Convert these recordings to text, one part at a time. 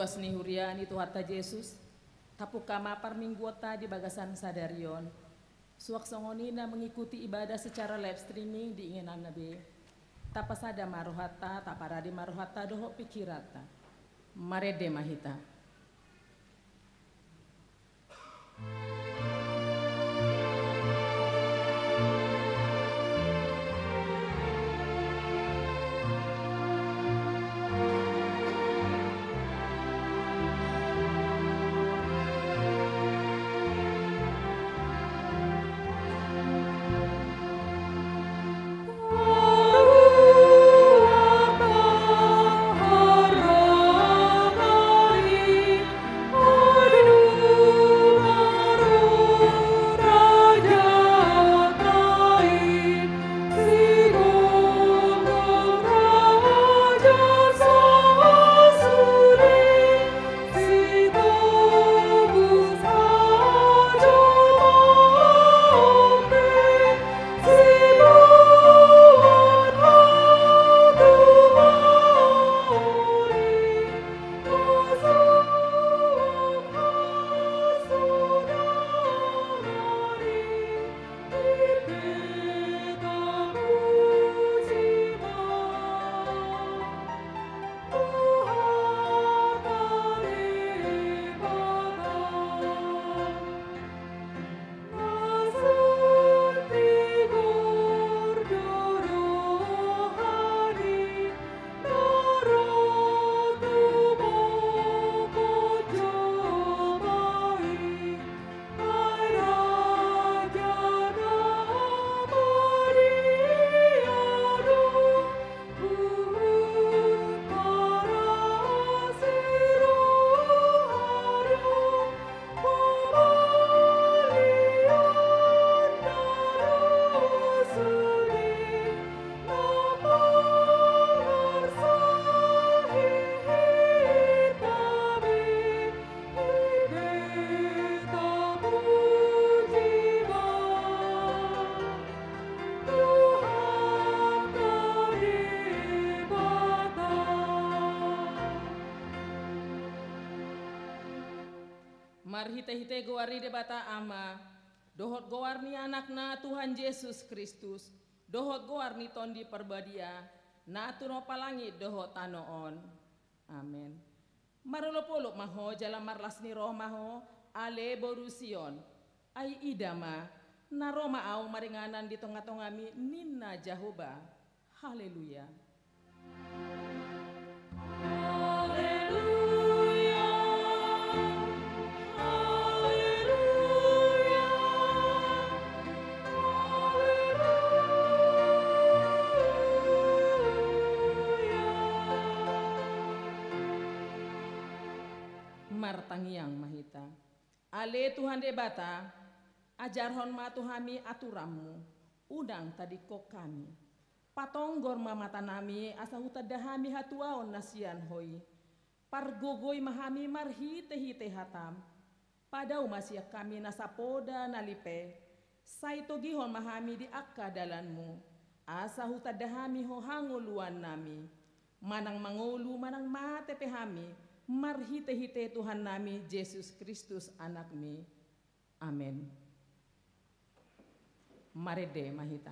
luas ni hurian itu hatta Yesus tapuk kama parmingguota di bagasan sadarion suak songonina mengikuti ibadah secara live streaming di inginan nabi tapasada maruhata taparadi maruhata doho pikirata marede mahita. Marhite-hite goari debata ama, dohot goarni anakna Tuhan Yesus Kristus, dohot goarni tondi perbadia, natuno palangit dohot tanoon. Amin. Marulopolok maho jalan marlasni roh maho, ale borusion, ai idama, naroma au maringanan di tengah-tengami ninna Jehovah. Haleluya. Martangiang mahita. Ale Tuhan debata, ajarhon ma Tuhami aturammu, udang tadi kok kami. Patonggor mamata nami asa huta dahami hatuaon nasian hoi. Pargogoy mahami marhite-hite hatam. Padau masya kami nasapoda nalipe. Saito gihon mahami di akka dalanmu. Asa huta dahami ho hanguluan nami. Manang mangulu manang mate pehami. Marhite-hite Tuhan nami Yesus Kristus anakmi. Amin. Marede mahita.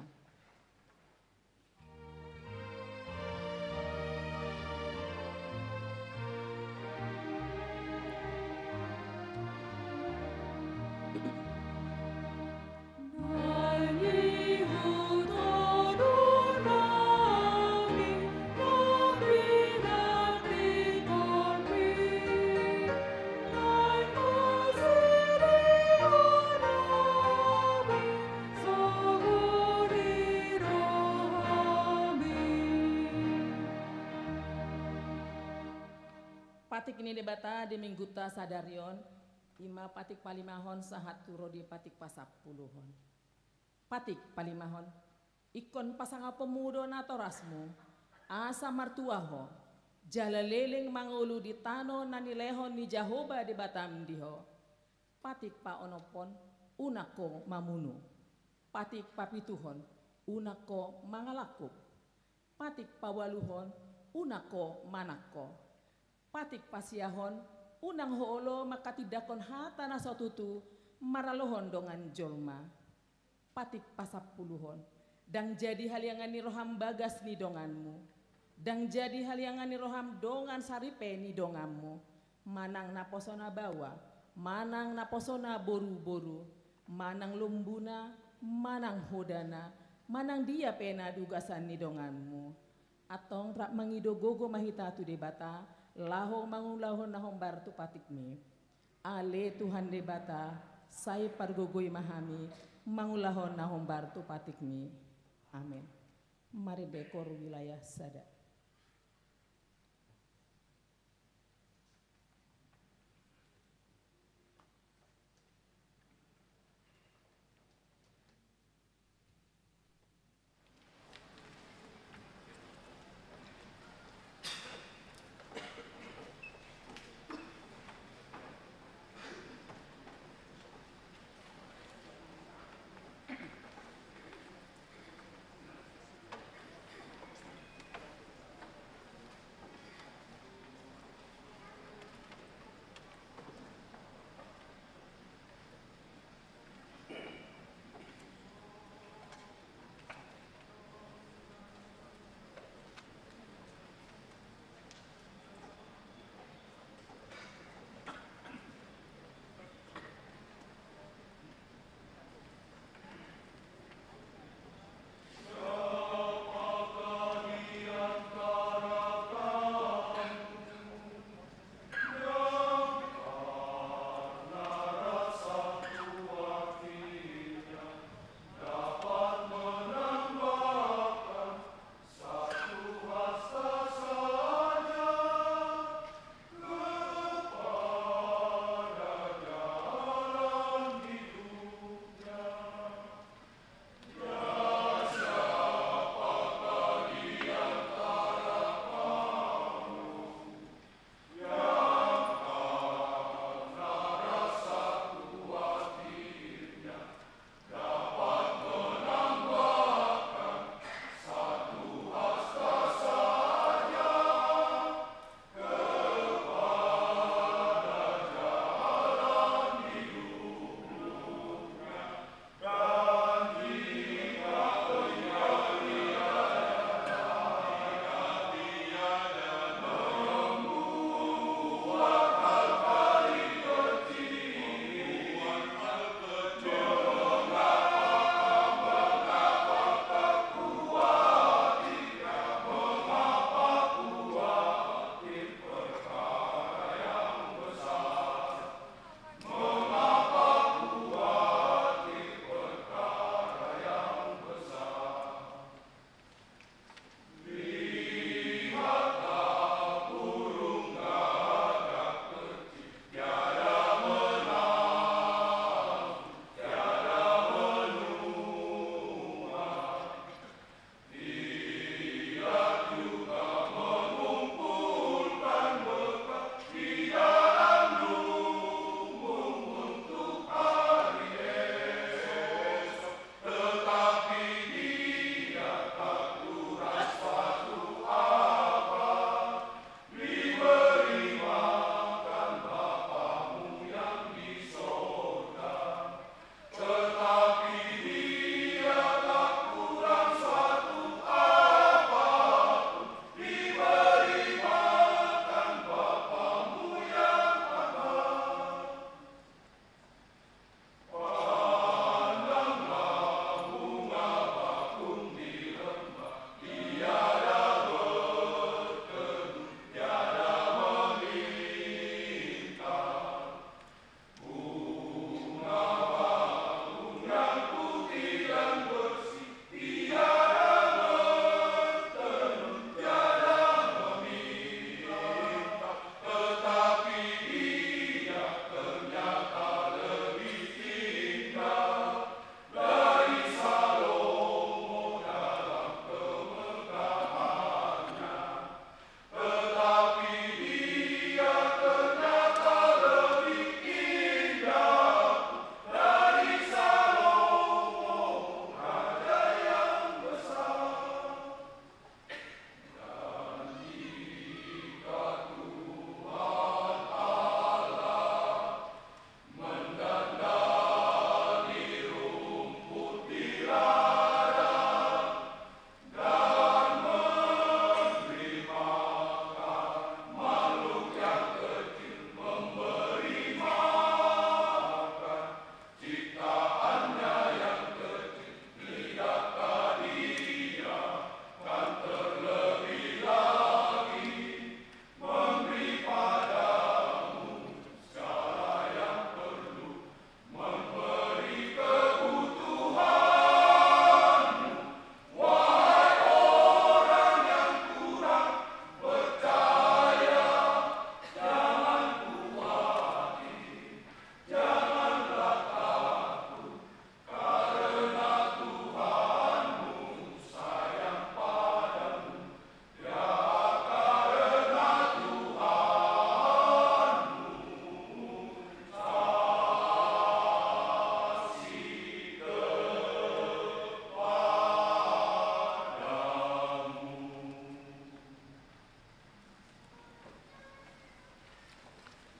Patik ini debata di mingguta sadarion, ima patik palimahon sahat turo di patik pasapuluhon. Patik palimahon, ikon pasanga pemudo natorasmu, asa martuaho, jalaleleng mangulu di tano nanilehon ni Jehovah di batam diho. Patik pa onopon, unako mamunu. Patik papituhon, unako mangalakuk. Patik pawaluhon, unako manako. patik pasiahon, unang hoolo makatidakon hata na sotutu, maralohon dongan jolma. Patik pasapuluhon, dang jadi hal yang ani roham bagas ni donganmu, dang jadi hal yang ani roham dongan saripe ni donganmu, manang naposona bawa, manang naposona boru-boru, manang lumbuna, manang hodana, manang dia pena dugasan ni donganmu. Atong rak mangido gogo mahita tu debata, lahong mangulahon nahong bartu patikmi. Ale Tuhan debata, saya pargogoy mahami, mangulahon nahong bartu patikmi. Amin. Mari dekor wilayah sada.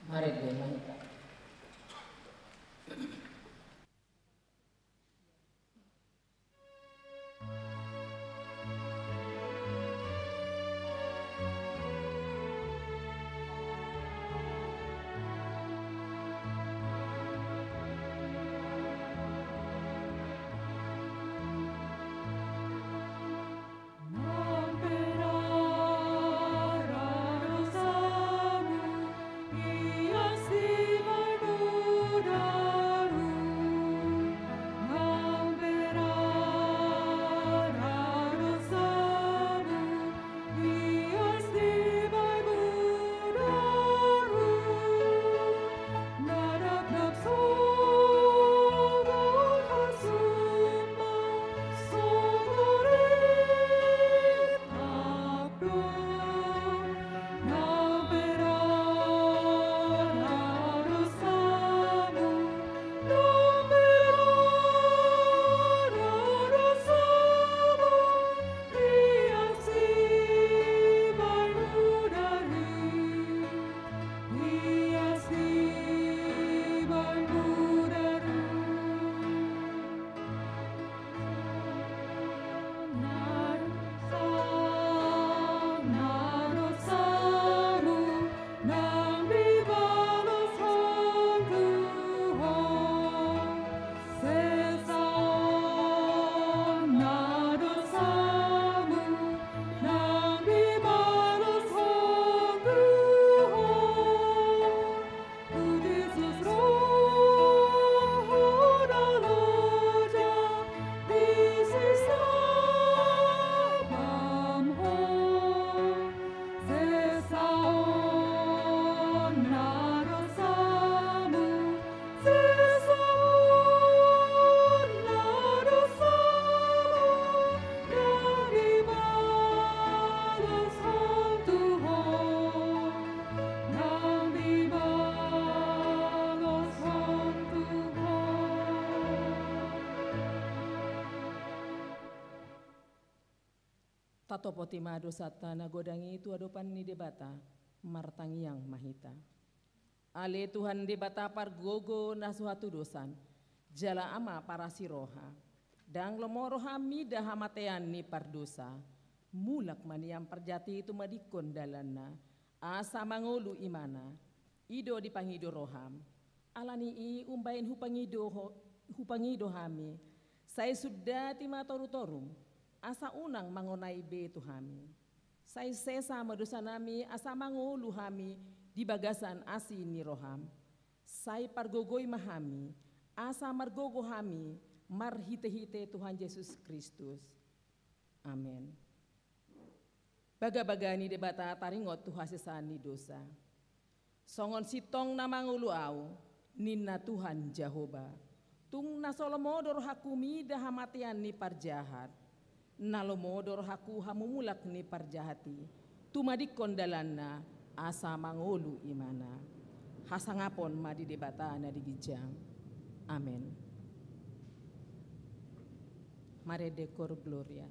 Mari deh Mahita. Tato potima dosata nagodangi itu adopan ni debata martangiang mahita. Ale Tuhan debata pargogo nasuhatu dosan jala ama para siroha dang lomoro hami dah hamatean ni pardosa mulak maniam perjati itu madikon dalana asa mangolu imana ido dipangido roham alani i umbain hupangido hami saya sudah tima toru-torum asa unang mangonai be Tuhami. Sai sesa madosa nami asa mangolu hami di bagasan asi ni roham. Sai pargogoi mahami asa margogo hami marhite-hite Tuhan Yesus Kristus. Amin. Baga-bagani debata taringot tuhasesani dosa. Songon sitong na mangulu au ninna Tuhan Jehovah. Tung na solomodor hakumi dahamatian ni parjahat. Nalomodor haku hamumulak ni parjahati tumadik kondalanna asa mangolu imana hasangapon madi debata na digijang. Amen. Mare decor gloria.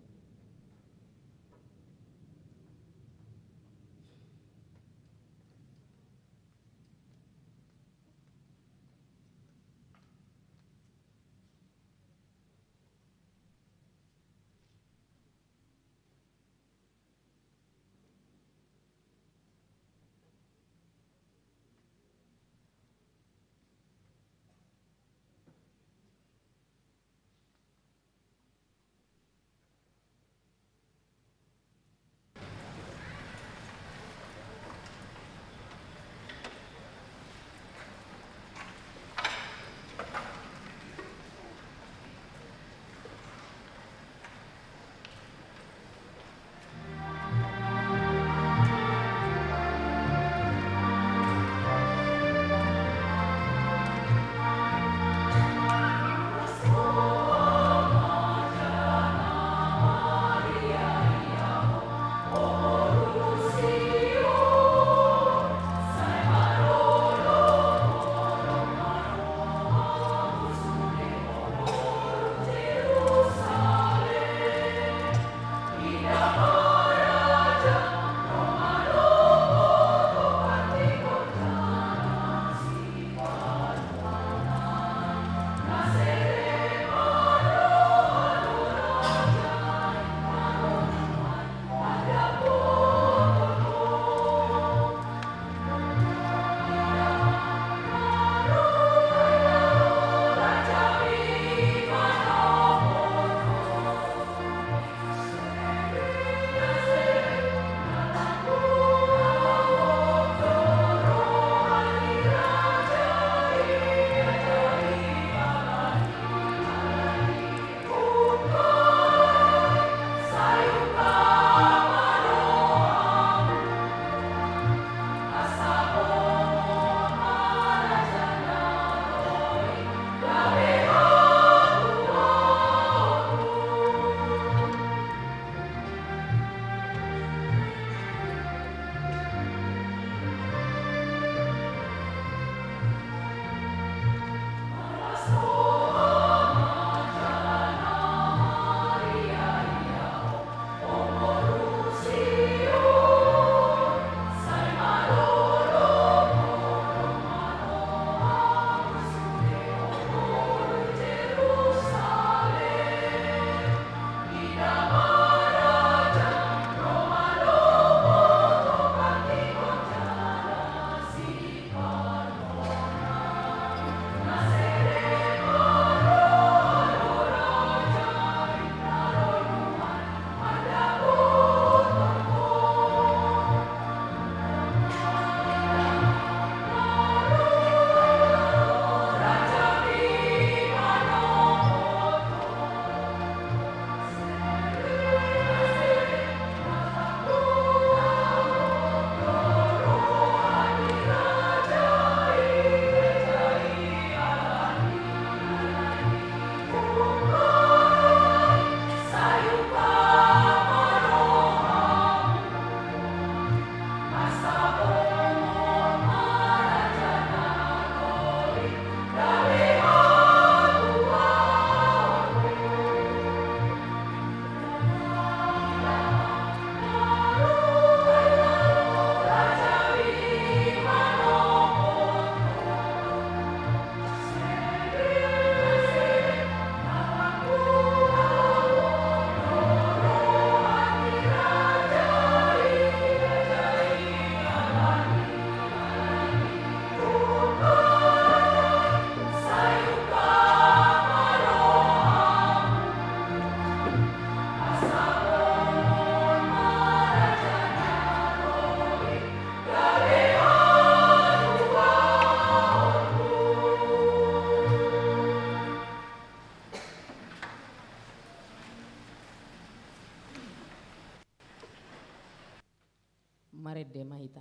Maredde mahita.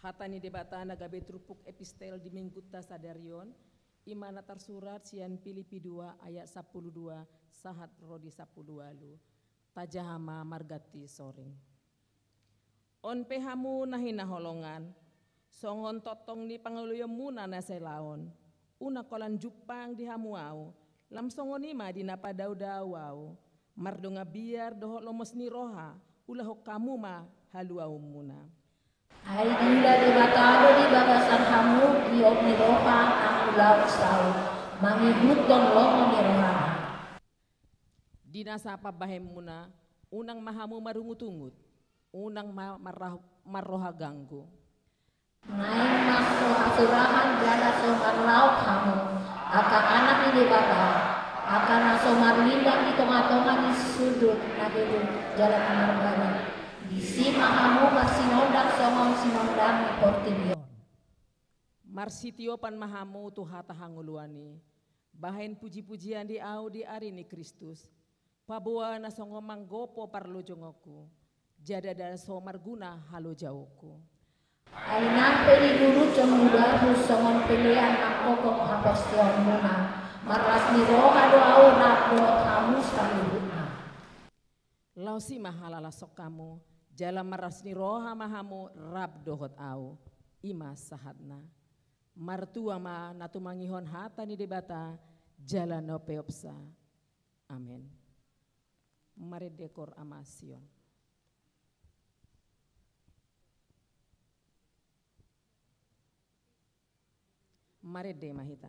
Hatani debata nagabe trupuk epistel di mingguta sadarion, imana tersurat sian Filipi 2 ayat 12 sahat rodi 12 lu, tajahama margati soring. On pehamu nahina holongan, songon totong ni panguluyemu nana selaon, una kolan jupang di hamuau, lam songon ima di napa daudawau, mardonga biar dohok lomos ni roha, ulahok kamu ma haluau muna. Ai gila di batado di bagasan hamu iop ni roha ang ulaw sao, mangibut dong longo ni roha. Dina sapa bahem muna, unang mahamu marungutungut, unang marroha ganggu. Ngayon maso asurahan jala somar lauk hamu, akan anak ini bata, akan naso marlindang di tengah-tengah di sudut nagedun jalan margana. Isi mahamu masinondang somong sinondang di portibio. Marsitiopan mahamu tuhata hanguluani, bahen puji-pujian di au di arini Kristus, pabua na songo manggopo parlo jongoku, jada dan somar guna halo jauhku. Ainang peli guru cemuda songon pilihan makokong apostion muna, marlas ni roha doau nak doa kamu salibuna. Lausi mahalala sok kamu, jala maras ni roha mahamu rab dohot au, ima sahatna. Martua ma natumangihon hata ni debata, jala no peopsa. Amin. Mari dekor amasion. Mari de mahita.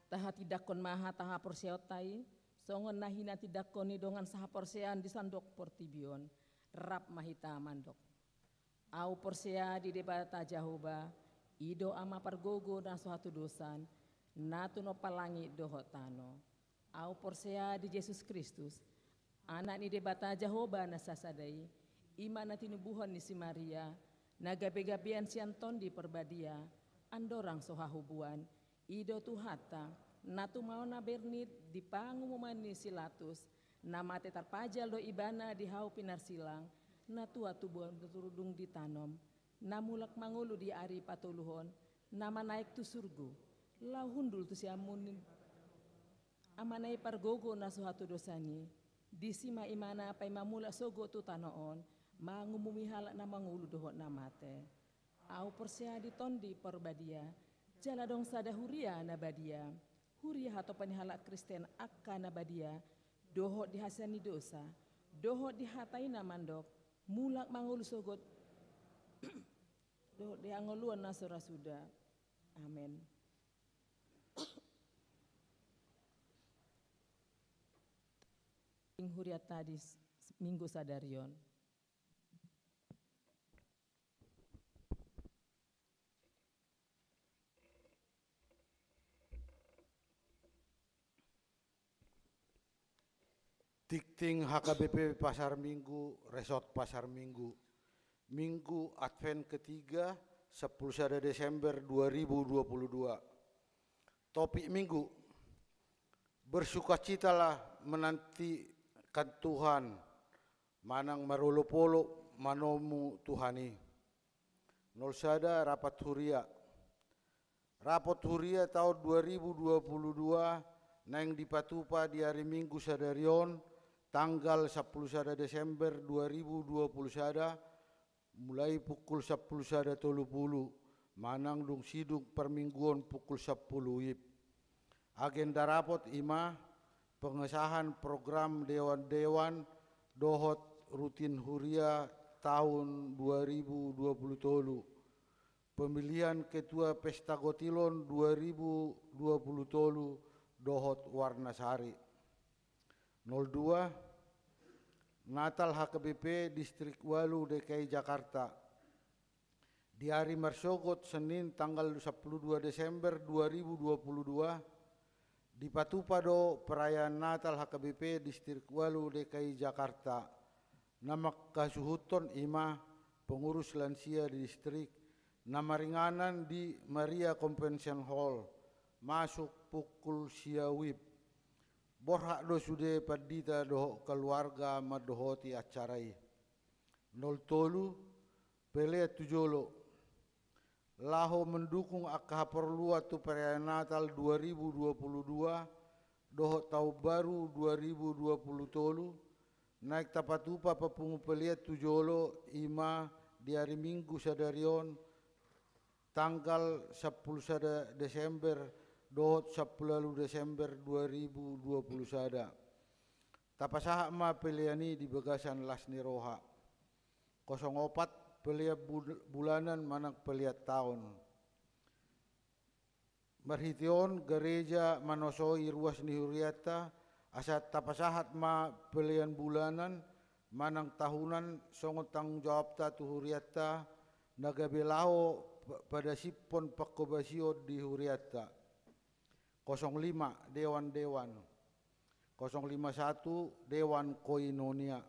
taha tidak kon maha taha porseotai, songon nahina tidak koni dongan saha porsean di sandok portibion, rap mahita mandok. Au porsea di debata Jahoba, ido ama pargogo na suatu dosan, natu no palangi dohotano. Au porsea di Yesus Kristus, anak ni debata Jahoba na sasadai, ima na tinubuhan ni si Maria, nagabe-gabean si Anton di perbadia, andorang sohahubuan, ido tuhata, natu mau na bernit di pangumuman ni silatus, nama tetar pajal do ibana di hau pinar silang, natu atubuan turudung ditanom, namulak mangulu di ari patuluhon, nama naik tu surgu, lau hundul tu si amun, amanai pargogo na suhatu dosani, di sima imana pai mamula sogo tu tanoon, mangumumi halak na mangulu dohot namate. Au persea di tondi perbadia, jala dong sada huria na badia, huria hato panihalak Kristen akka na badia, dohot di hasani dosa, dohot di hatai na mandok, mulak mangulu sogot, dohot di angoluan na sorasuda. Amin. Huriat tadi minggu sadarion. Tikting HKBP Pasar Minggu, Resort Pasar Minggu, Minggu Advent ketiga 10 Desember 2022. Topik Minggu, bersukacitalah menantikan Tuhan, manang marolo-polo manomu Tuhani. Nolsada rapat huria. Rapat huria tahun 2022 nang dipatupa di hari Minggu sadarion tanggal 10 Desember 2021 mulai pukul 10 tolupulu manang dung sidung permingguan pukul 10 WIB. Agenda rapot ima pengesahan program dewan-dewan dohot rutin huria tahun 2020, pemilihan ketua pesta gotilon 2020 dohot Warnasari. 02 Natal HKBP Distrik Walu DKI Jakarta di hari Marsogot Senin tanggal 12 Desember 2022 di Patupado perayaan Natal HKBP Distrik Walu DKI Jakarta. Nama kasuhuton ima pengurus lansia di distrik, nama ringanan di Maria Convention Hall, masuk pukul siawib. Borhak do sude padita doho keluarga madohoti acarai. 03 Pele Tujolo Laho mendukung akah perlua tu perayaan Natal 2022 doho tahun baru 2020 naik tapatupa papungu Pele Tujolo ima di hari Minggu sadarion tanggal 10 Desember dohot 10 Desember 2020 sada. Tapasaha ma peliani di Bagasan Lasni Roha. 04 pelia bulanan manak pelia tahun. Marhition gereja manosoi ruas ni huriata asat tapasahat ma pelian bulanan manang tahunan songot tanggung jawab ta tu huriata nagabelao pada sipon pakobasio di huriata. 05 Dewan-Dewan, 051 Dewan Koinonia,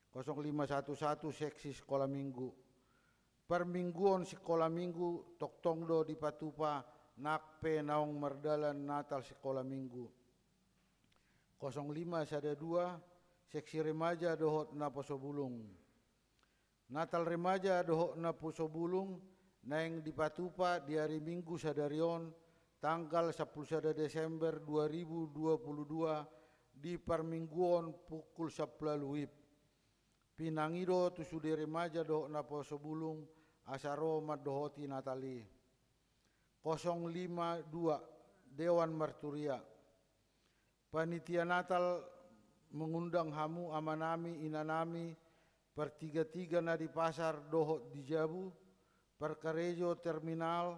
0511 Seksi Sekolah Minggu. Permingguan Sekolah Minggu Toktongdo di Patupa Nakpe Naong Merdalan Natal Sekolah Minggu. 05 Sada 2 Seksi Remaja Dohot Naposobulung. Natal Remaja Dohot Naposobulung naing di Patupa di hari Minggu sadarion tanggal 10 Desember 2022 di permingguan pukul 10 WIB. Pinangido tusude remaja do naposobulung asaro madohoti Natali. 052 Dewan Marturia. Panitia Natal mengundang hamu amanami inanami pertiga-tiga na di pasar dohot di Jabu, perkarejo terminal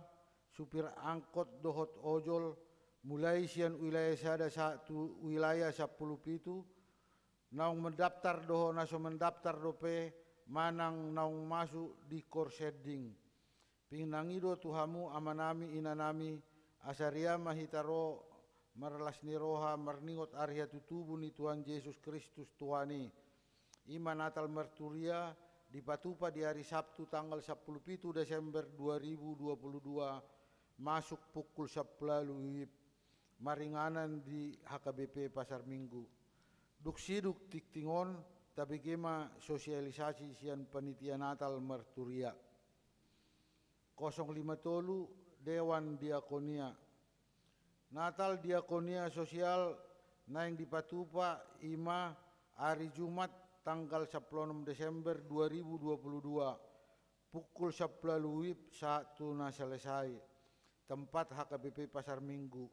supir angkot dohot ojol mulai sian wilayah sada satu wilayah 10 pitu naung mendaftar doho naso mendaftar dope manang naung masuk di korseding pinangido tuhamu amanami inanami asaria mahitaro marlasni roha marningot arya tutubu ni Tuhan Yesus Kristus Tuhani ima Natal Merturia dipatupa di hari Sabtu tanggal 17 Desember 2022 masuk pukul 10 maringanan di HKBP Pasar Minggu. Duksiduk tiktingon tapi gema sosialisasi sian panitia Natal Merturia. 053 Dewan Diakonia. Natal Diakonia Sosial naing dipatupa ima hari Jumat tanggal 16 Desember 2022 pukul 10 satu na selesai tempat HKBP Pasar Minggu.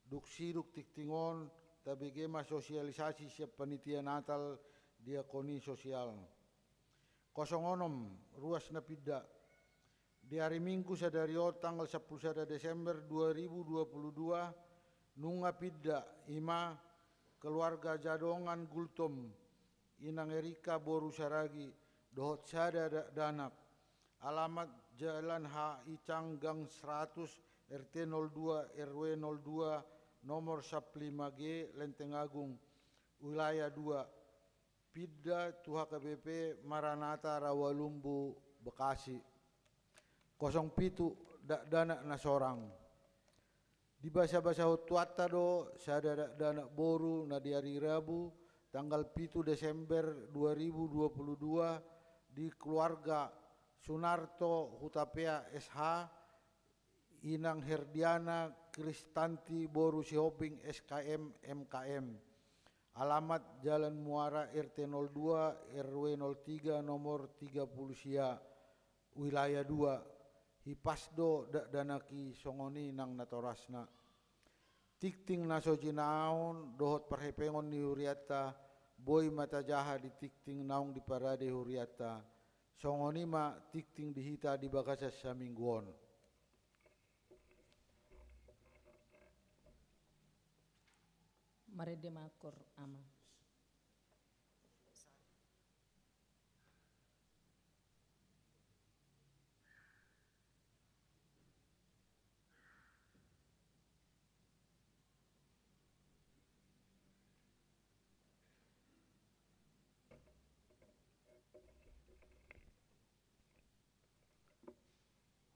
Duksiduk tiktingon tapi gema sosialisasi siap panitia Natal Diakoni Sosial. 06 Ruas Napida di hari Minggu sadario tanggal 10 Desember 2022 nunga pidda ima keluarga Jadongan Gultom inang Erika Boru Saragi dohot sada danak alamat Jalan HI Canggang 100 RT 02 RW 02 nomor 15G Lenteng Agung wilayah 2 Pidda Tuha KBP Maranatha Rawalumbu Bekasi 07 dana nasorang di basa-basa tuata do sada dana boru na di hari Rabu tanggal 7 Desember 2022 di keluarga Sunarto Hutapea SH Inang Herdiana Kristanti Boru Sihoping SKM MKM alamat Jalan Muara RT 02 RW 03 nomor 30 Sia wilayah 2 Hipasdo danaki songoni nang natorasna tikting naso jinaon dohot perhepengon ni Huriata boy mata jaha di tikting naung di parade Huriata songoni ma tikting dihita di bagasa samingguon. Marede makor ama.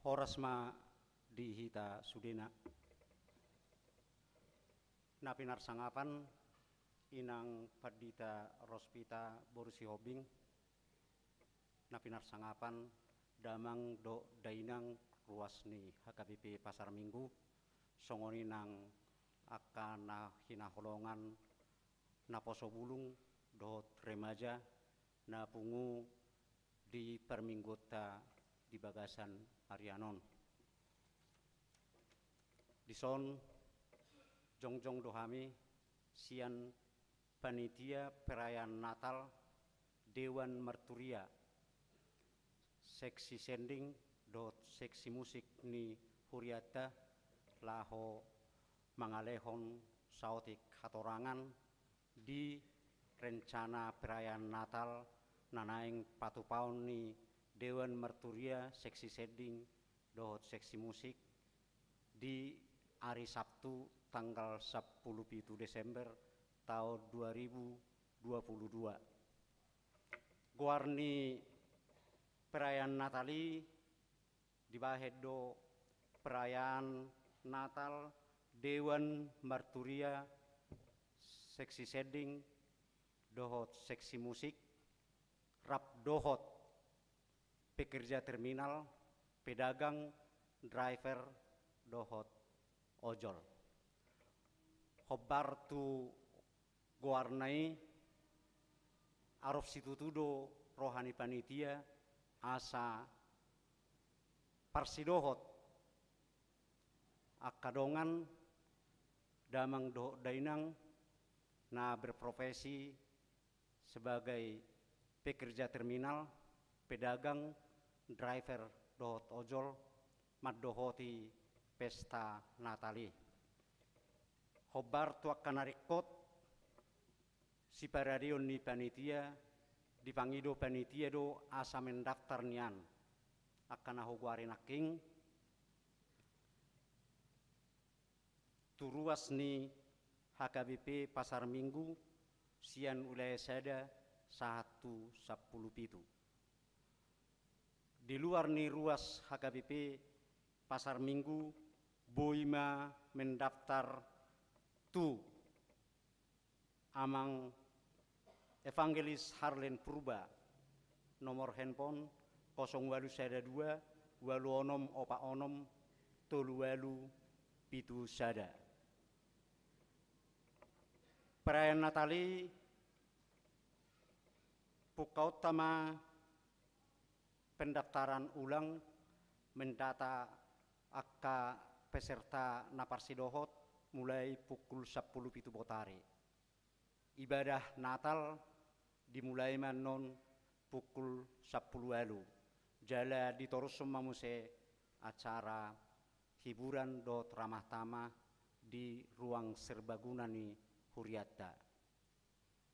Horasma dihita sudena napinar sangapan inang Padita Rospita Borusi Hobing napinar sangapan damang do dainang ruasni HKBP Pasar Minggu songoni nang akana hinaholongan naposo bulung dot remaja na pungu di perminggota di bagasan Arianon dison jongjong dohami sian panitia perayaan Natal Dewan Merturia seksi sending dot seksi musik ni Huriata laho mangalehon sautik hatorangan di rencana perayaan Natal nanaing patupaon ni Dewan Merturia seksi sending dot seksi musik di hari Sabtu tanggal 10 Desember tahun 2022. Guarni perayaan Natali dibahedo perayaan Natal Dewan Merturia seksi sending dohot seksi musik rap dohot pekerja terminal pedagang driver dohot ojol hobar tu guarnai arof situtudo rohani panitia asa parsidohot akadongan damang do dainang na berprofesi sebagai pekerja terminal pedagang driver dohot ojol maddohoti pesta Natali hobar tuak kanarikot si paradion ni panitia dipangido panitia do asa mendaftar nian akan ahogwari naking turuas ni HKBP Pasar Minggu sian ulaya sada 110 pitu. Di luar ni ruas HKBP Pasar Minggu boima mendaftar tu amang Evangelis Harlen Purba nomor handphone 0812 waluonom opa onom toluwalu pitu sada. Perayaan Natali Pukaut Tama pendaftaran ulang mendata akka peserta Naparsidohot mulai pukul 10 pitu botare. Ibadah Natal dimulai manon pukul 10 walu. Jala ditorus mamuse acara hiburan dot ramah tamah di ruang serbaguna ni Huriata.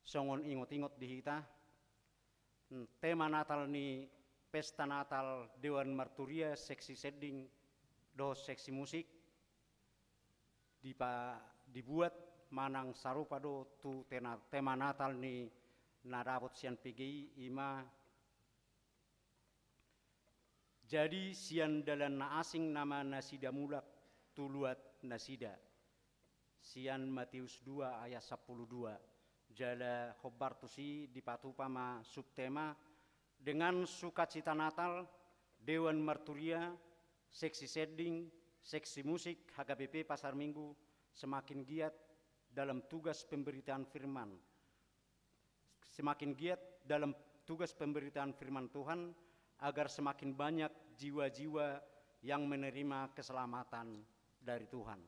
Songon ingot-ingot di hita tema Natal ni pesta Natal Dewan Marturia seksi seding do seksi musik dibuat manang sarupa do tu tema Natal ni narabot sian PGI ima jadi sian dalan na asing nama nasida mulak tuluat nasida sian Matius 2 ayat 12 jala khobartusi dipatupama subtema dengan sukacita Natal Dewan Marturia seksi seding seksi musik HKBP Pasar Minggu semakin giat dalam tugas pemberitaan firman firman Tuhan agar semakin banyak jiwa-jiwa yang menerima keselamatan dari Tuhan.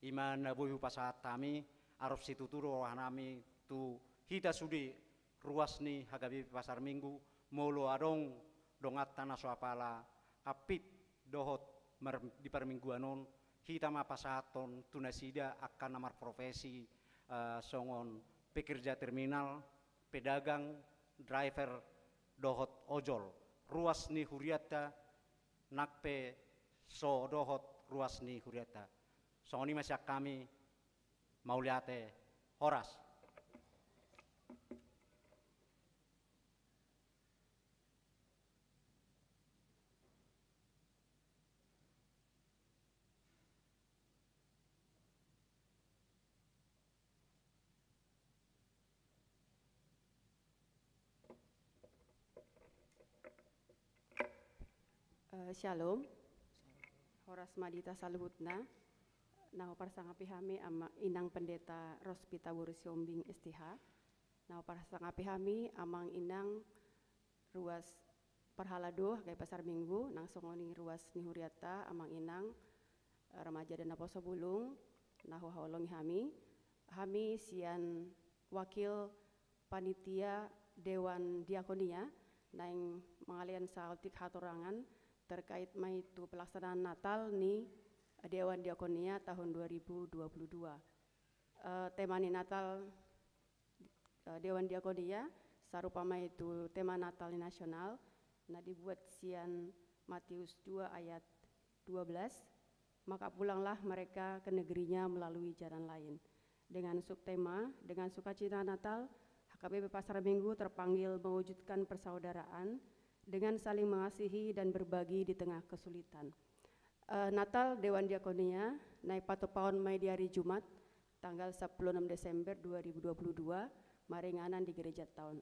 Iman nabuhu pasahat kami aruf situturo wahanami tu hita sudi ruas ni HKBP Pasar Minggu molo adong dongat tanah soapala apit dohot di permingguanon hita mapasaton tunasida akan namar profesi songon pekerja terminal pedagang driver dohot ojol ruas ni Huriata nakpe so dohot ruas ni Huriata songoni masyak kami mauliate horas. Shalom, Horas Madita Saluhutna, Nau Parsangapi Hami ama Inang Pendeta Rospita Wurusiombing STH, Nau Parsangapi Hami amang Inang Ruas Parhalado Hagai Pasar Minggu, Nang Songoni Ruas Nihuriata amang Inang Remaja dan Naposo Bulung, Nahu Hawalongi Hami sian Wakil Panitia Dewan Diakonia, Naing mengalian saltik hatorangan terkait maitu pelaksanaan Natal ni Dewan Diakonia tahun 2022. Tema ni Natal Dewan Diakonia sarupa maitu tema Natal nasional nah dibuat sian Matius 2 ayat 12 maka pulanglah mereka ke negerinya melalui jalan lain. Dengan subtema dengan sukacita Natal HKBP Pasar Minggu terpanggil mewujudkan persaudaraan dengan saling mengasihi dan berbagi di tengah kesulitan. Natal Dewan Diakonia naik patupaon mai di hari Jumat tanggal 16 Desember 2022 maringanan di Gereja Taun.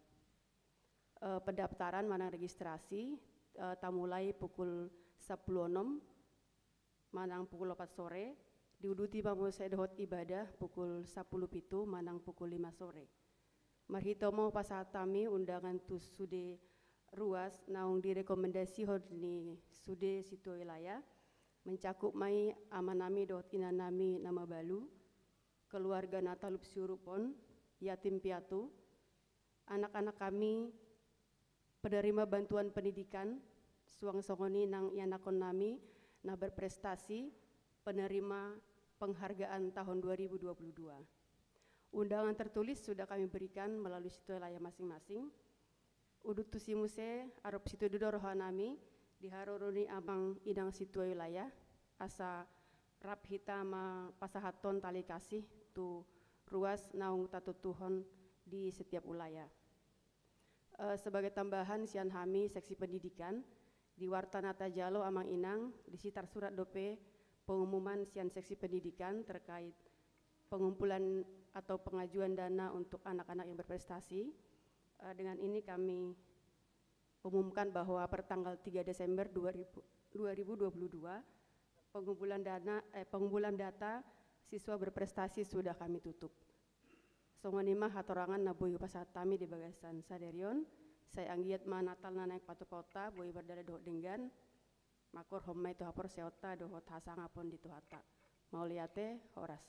Pendaftaran manang registrasi tamulai pukul 10.06 manang pukul 4 sore diuduti pamusai dohot ibadah pukul 10.07 manang pukul 5 sore. Marhitomo pasatami undangan tu sude ruas naung direkomendasi hodni sude situ wilayah mencakup mai amanami dot inanami nama balu keluarga Natalup Surupon yatim piatu anak-anak kami penerima bantuan pendidikan suang songoni nang yanakon nami na berprestasi penerima penghargaan tahun 2022. Undangan tertulis sudah kami berikan melalui situ wilayah masing-masing. Udut tusimuse arop situ dudo rohanami diharuruni amang idang situ wilayah asa rap hitama pasahaton tali kasih tu ruas naung tatutuhon di setiap wilayah. Sebagai tambahan sian hami seksi pendidikan di Wartanata Jalo amang inang di sitar surat dope pengumuman sian seksi pendidikan terkait pengumpulan atau pengajuan dana untuk anak-anak yang berprestasi. Dengan ini kami umumkan bahwa per tanggal 3 Desember 2022 pengumpulan data siswa berprestasi sudah kami tutup. Songonima hatorangan na boyu pasatami di bagasan saderion. Saya anggiat ma natal na naik patu kota boyu berdada dohot denggan. Makor homai tu hapor seota dohot hasangapon di tuhata. Mau liate horas.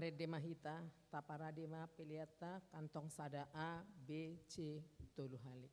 Arede mahita, taparadema peliata, kantong sada A, B, C, tolu hali.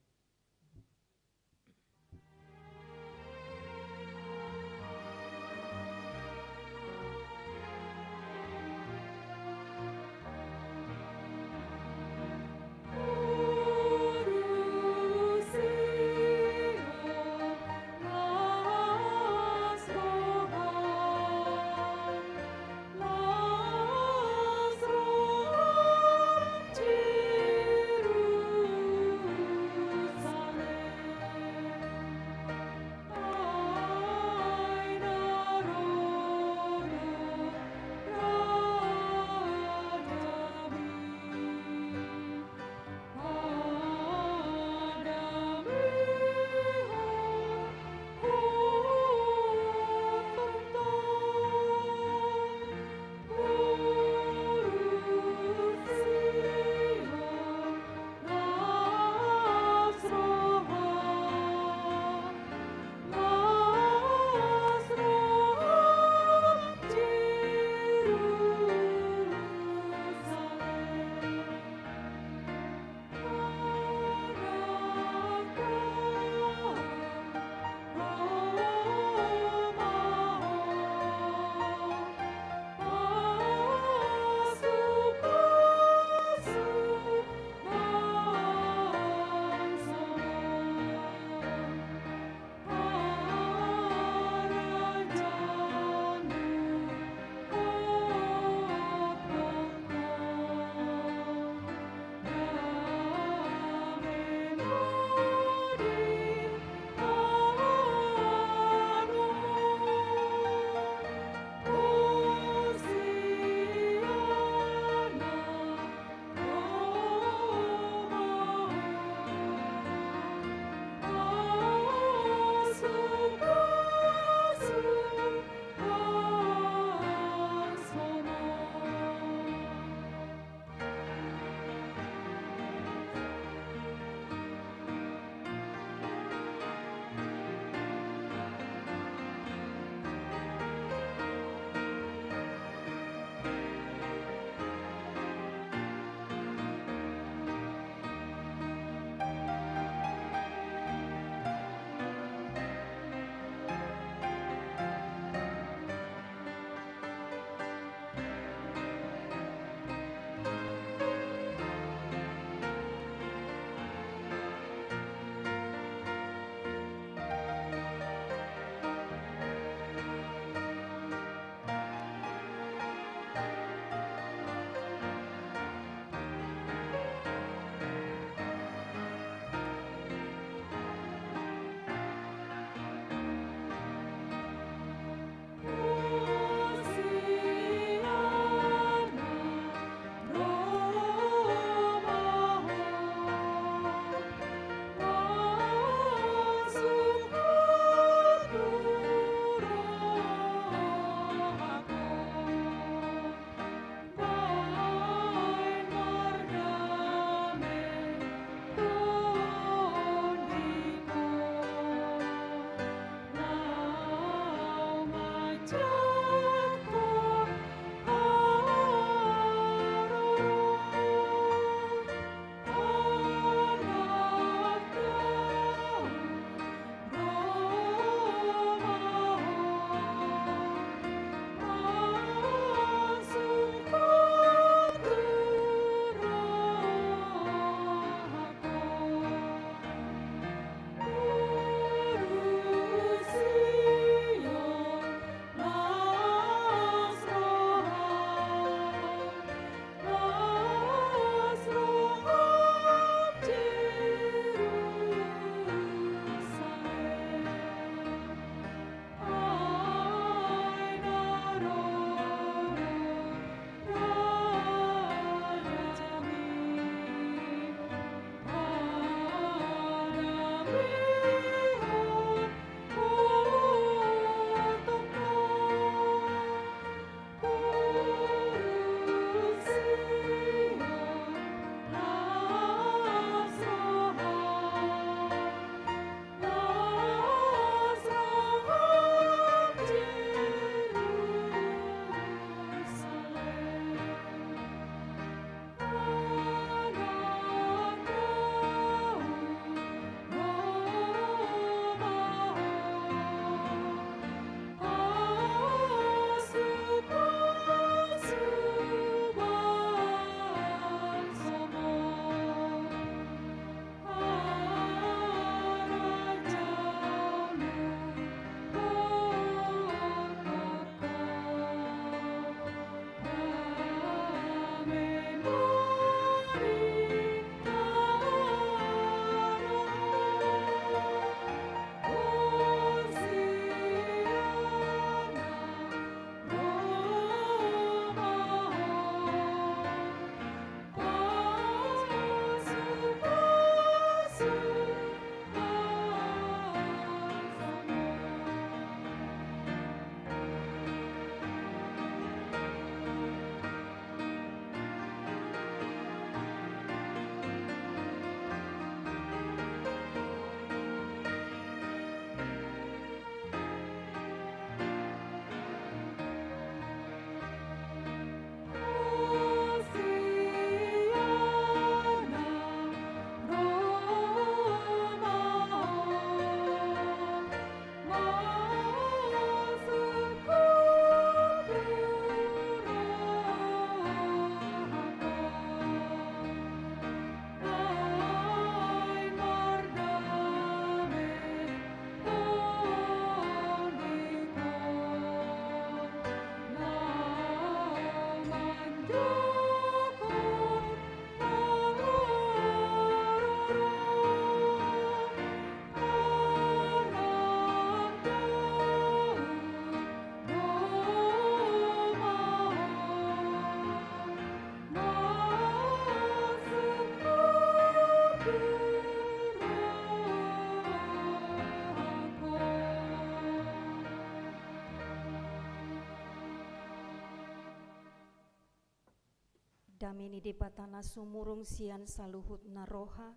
damini de patana sumurung sian saluhut naroha,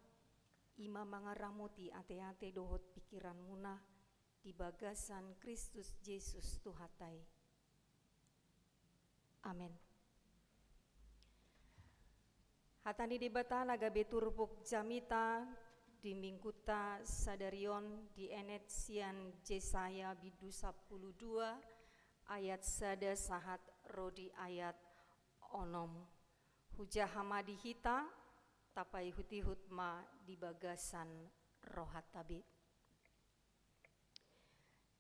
ima mangaramuti ate-ate dohot pikiran munah di bagasan Kristus Yesus Tuhatai. Amin. Hatani di bata naga beturpuk jamita di mingguta sadarion di enet sian Jesaya bidu 12 ayat sada sahat rodi ayat onom. Hujah hamadi hita tapai huti hutma di bagasan rohat tabit.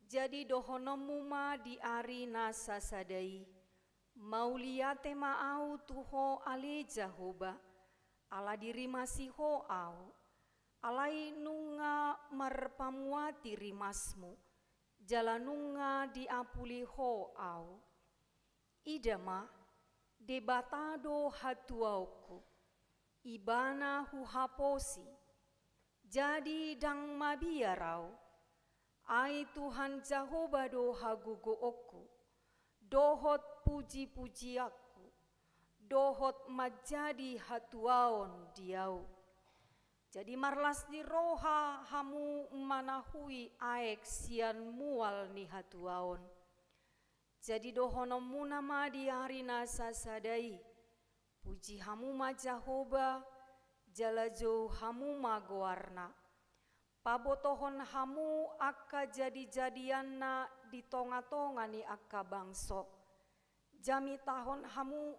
Jadi dohonomuma di ari nasa sadai mauliate maau tuho ale Jahoba ala diri masih hoau alai nunga marpamuati rimasmu jalanunga diapuli hoau idama debatado hatuauku ibana huhaposi jadi dang mabiarau ai Tuhan Jahoba do hagugoku dohot puji-puji aku dohot majadi hatuaon diau. Jadi marlas di roha hamu manahui aek sian mual ni hatuaon. Jadi dohonom munama di hari nasa sadai. Puji hamu ma Jahoba, jalajo hamu ma goarna. Pabotohon hamu akka jadi-jadianna di tonga-tonga ni akka bangso. Jami tahun hamu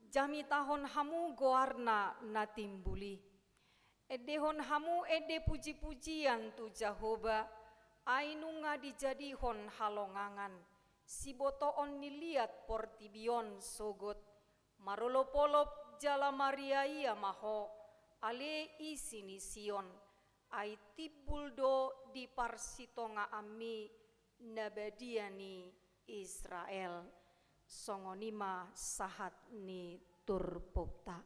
jami tahun hamu goarna na timbuli. Edehon hamu ede puji-pujian tu Jahoba, ainunga dijadihon halongangan. Si botoon niliat portibion sogot, marolopolop jala mariaia maho, ale isini sion, ai tibuldo di parsitonga ami nabadiani Israel. Songonima sahat ni turpokta.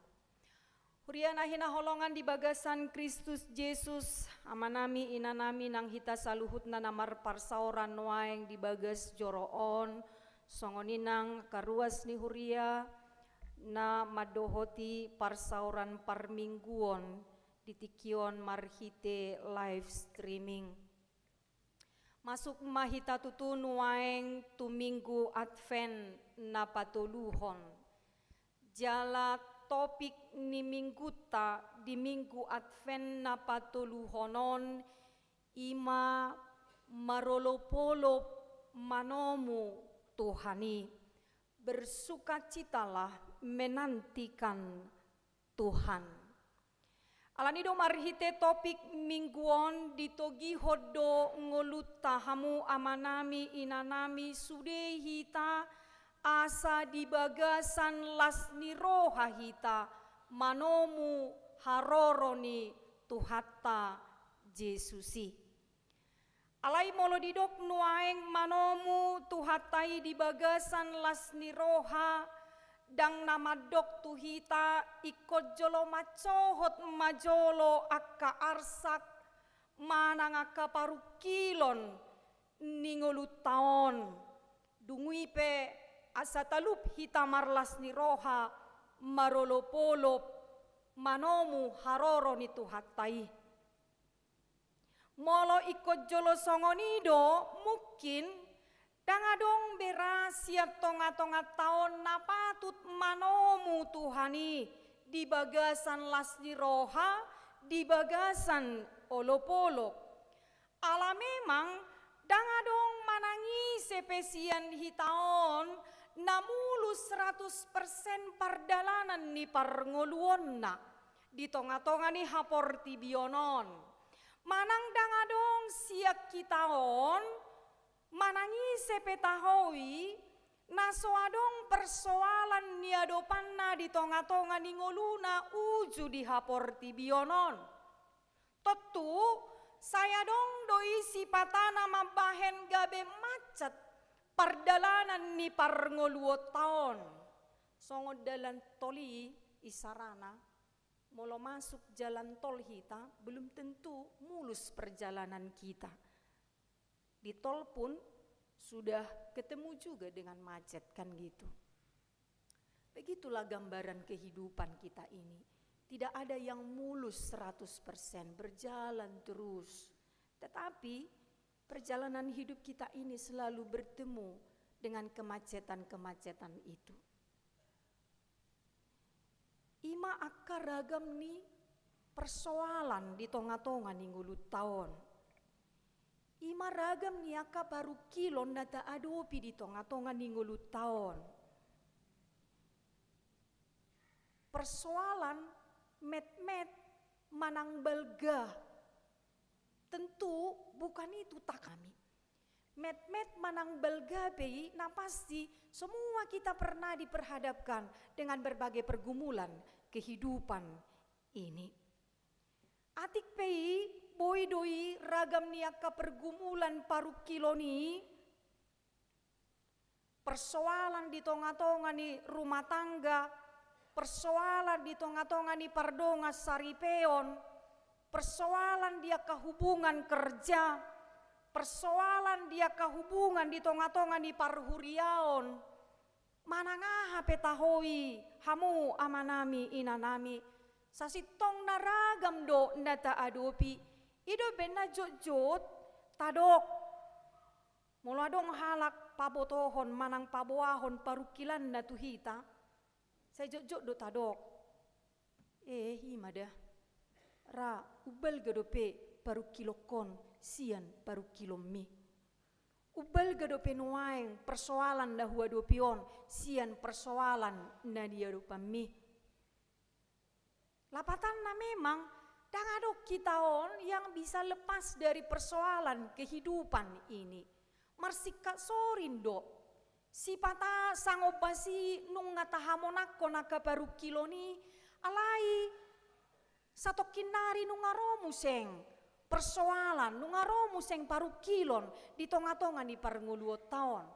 Huriana hina holongan di bagasan Kristus Yesus amanami inanami nang hita saluhutna namar parsaoran waeng di bagas joroon songoninang karuas ni huria na madohoti parsaoran parmingguon ditikion marhite live streaming. Masuk mahita tutun waeng tu minggu Advent na patuluhon. Jala topik ni mingguta di minggu Advent na patuluhonon ima marolopolop manomu Tuhani. Bersukacitalah menantikan Tuhan. Alanido marhite topik mingguon ditogi hodo ngoluta hamu amanami inanami sude hita asa di bagasan lasni roha hita manomu haroroni tuhatta Jesusi. Alai molo didok nuaeng manomu tuhatai di bagasan lasni roha dang nama dok tuhita ikut jolo macohot majolo akka arsak manang akka parukilon ningolu taon dungui pe asa talup hita marlas ni roha marolopolop manomu haroro ni tuhatai molo ikut jolo songonido mungkin dangadong berasia tonga-tonga taon napatut manomu Tuhani di bagasan lasni roha di bagasan olopolok. Ala memang dangadong manangi sepesian hitaon namulus 100% pardalanan ni parngoluonna di tonga-tonga ni haporti bionon. Manang dangadong siak kitaon manangi sepetahowi nasoadong persoalan niadopanna di tonga-tonga ningoluna uju di haporti bionon. Tentu saya dong doi sipatana mabahen gabe macet pardalanan ni parngoluo taon. Songod dalan toli isarana molo masuk jalan tol hita belum tentu mulus perjalanan kita. Di tol pun sudah ketemu juga dengan macet kan gitu. Begitulah gambaran kehidupan kita ini. Tidak ada yang mulus 100%, berjalan terus. Tetapi perjalanan hidup kita ini selalu bertemu dengan kemacetan-kemacetan itu. Ima akar ragam ni persoalan di tonga-tonga ni ngulut tahun. Ima ragam ni aka baru kilon nata adopi di tonga-tonga ni ngulut tahun. Persoalan met-met manang belga. Tentu bukan itu tak kami. Met-met manang belga bei, nah pasti semua kita pernah diperhadapkan dengan berbagai pergumulan kehidupan ini. Atik pei, boy doi ragam niaka pergumulan paru kiloni, persoalan di tonga-tonga ni rumah tangga, persoalan di tonga-tonga ni pardonga saripeon, persoalan dia kehubungan kerja, persoalan dia kehubungan di tonga-tonga ni parhuriaon, manangaha petahoi hamu amanami inanami, sasitong naragam do ndata adopi, ido bena jot-jot tadok, muladong halak pabotohon manang paboahon parukilan na tuhita, saya jot-jot do tadok, himada, ra ubal gadope paru kilokon sian paru kilomi. Ubal gadope nuaeng persoalan dah hua dopion sian persoalan na dia mi. Lapatan na memang dangadok kita on yang bisa lepas dari persoalan kehidupan ini. Marsika sorindo. Si pata sangobasi nung ngatahamonakko nakaparu kiloni alai sato kinari nung aromu seng persoalan nung aromu seng paru kilon di tonga-tonga ni parnguluo taon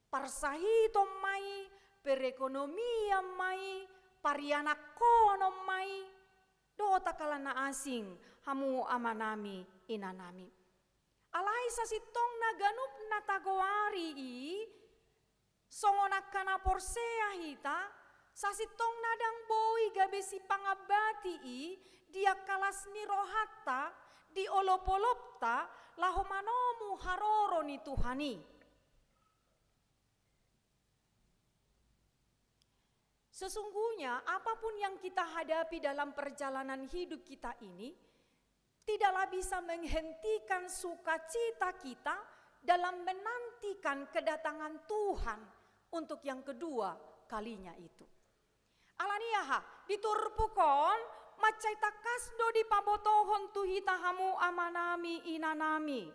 parsahito mai perekonomia mai parianak kono mai do takalana asing hamu amanami inanami alai sasitong naganup natagoari i songonakana porsea hita sasitong nadang boi gabesi pangabati i dia kalas ni rohata di olop-olopta lahomanomu haroro ni Tuhani. Sesungguhnya apapun yang kita hadapi dalam perjalanan hidup kita ini tidaklah bisa menghentikan sukacita kita dalam menantikan kedatangan Tuhan untuk yang kedua kalinya itu. Alaniaha diturpukon macai takasdo di pabotohon tuhita hamu amanami inanami.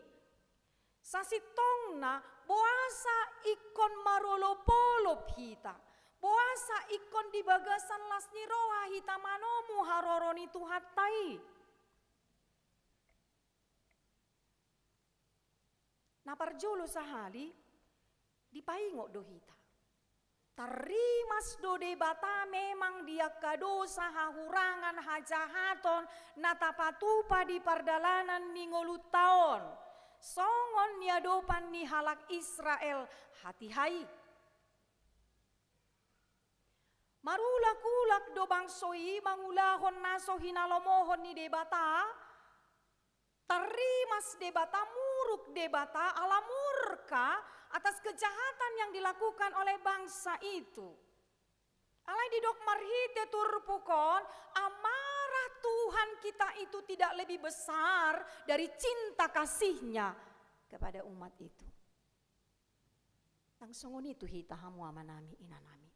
Sasitongna boasa ikon marolopolop hita. Boasa ikon di bagasan lasni roha hita manomu haroroni tuhatai. Naparjolo sahali dipaingok dohita. Tarimas do debata memang dia kadosa hahurangan hajahaton natapatupa di pardalanan ningolu taon. Songon niadopan ni halak Israel hati-hai. Marulak-ulak do bangsoi mangulahon naso hinalomohon ni debata. Tarimas debata muruk debata ala murka atas kejahatan yang dilakukan oleh bangsa itu. Alai didok marhite turpukon amarah Tuhan kita itu tidak lebih besar dari cinta kasihnya kepada umat itu. Langsung itu hita hamu amanami inanami.